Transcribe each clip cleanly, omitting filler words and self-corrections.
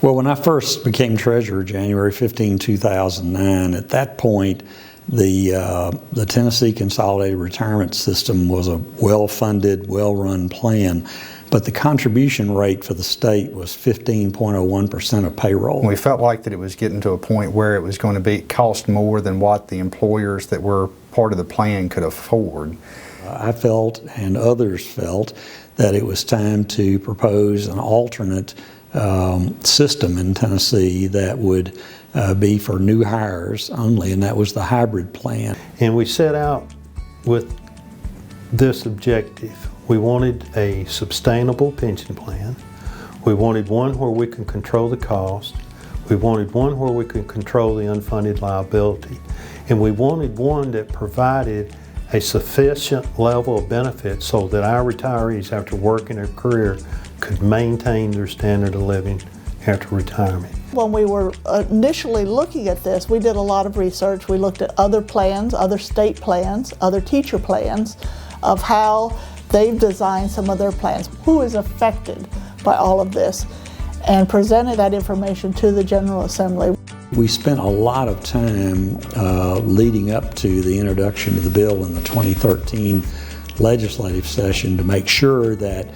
Well, when I first became treasurer, January 15, 2009, at that point, the Tennessee Consolidated Retirement System was a well-funded, well-run plan, but the contribution rate for the state was 15.01% of payroll. We felt like that it was getting to a point where it was going to cost more than what the employers that were part of the plan could afford. I felt, and others felt, that it was time to propose an alternate system in Tennessee that would be for new hires only, and that was the hybrid plan. And we set out with this objective. We wanted a sustainable pension plan. We wanted one where we can control the cost. We wanted one where we could control the unfunded liability. And we wanted one that provided a sufficient level of benefits so that our retirees, after working their career, could maintain their standard of living after retirement. When we were initially looking at this, we did a lot of research. We looked at other plans, other state plans, other teacher plans, of how they've designed some of their plans, who is affected by all of this, and presented that information to the General Assembly. We spent a lot of time leading up to the introduction of the bill in the 2013 legislative session to make sure that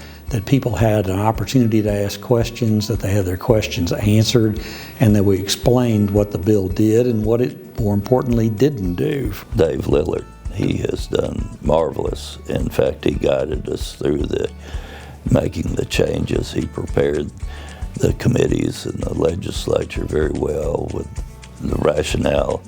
people had an opportunity to ask questions, that they had their questions answered, and that we explained what the bill did and what it, more importantly, didn't do. Dave Lillard, he has done marvelous. In fact, he guided us through making the changes. He prepared the committees and the legislature very well with the rationale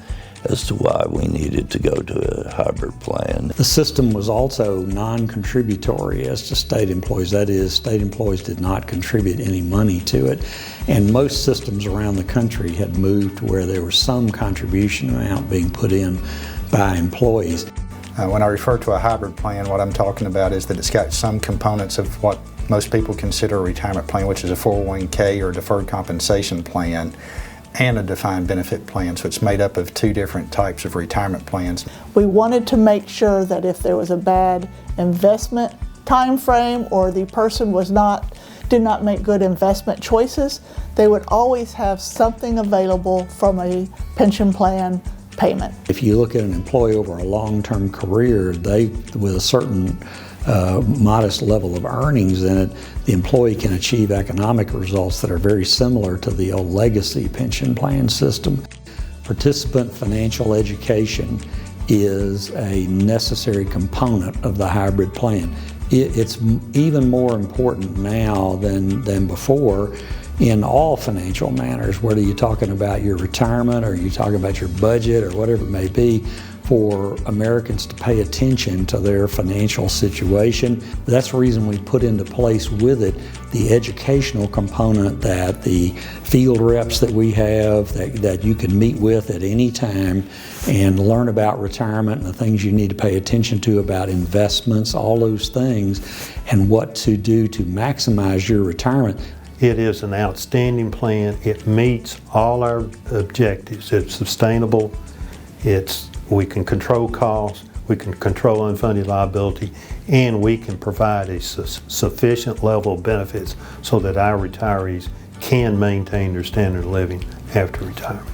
as to why we needed to go to a hybrid plan. The system was also non-contributory as to state employees. That is, state employees did not contribute any money to it. And most systems around the country had moved where there was some contribution amount being put in by employees. When I refer to a hybrid plan, what I'm talking about is that it's got some components of what most people consider a retirement plan, which is a 401k or deferred compensation plan, and a defined benefit plan. So it's made up of two different types of retirement plans. We wanted to make sure that if there was a bad investment time frame or the person did not make good investment choices, they would always have something available from a pension plan payment. If you look at an employee over a long-term career, with a certain modest level of earnings in it, the employee can achieve economic results that are very similar to the old legacy pension plan system. Participant financial education is a necessary component of the hybrid plan. It's even more important now than before in all financial matters, whether you're talking about your retirement or you're talking about your budget or whatever it may be, for Americans to pay attention to their financial situation. That's the reason we put into place with it the educational component that the field reps that we have, that you can meet with at any time and learn about retirement and the things you need to pay attention to about investments, all those things, and what to do to maximize your retirement. It is an outstanding plan. It meets all our objectives. It's sustainable. We can control costs, we can control unfunded liability, and we can provide a sufficient level of benefits so that our retirees can maintain their standard of living after retirement.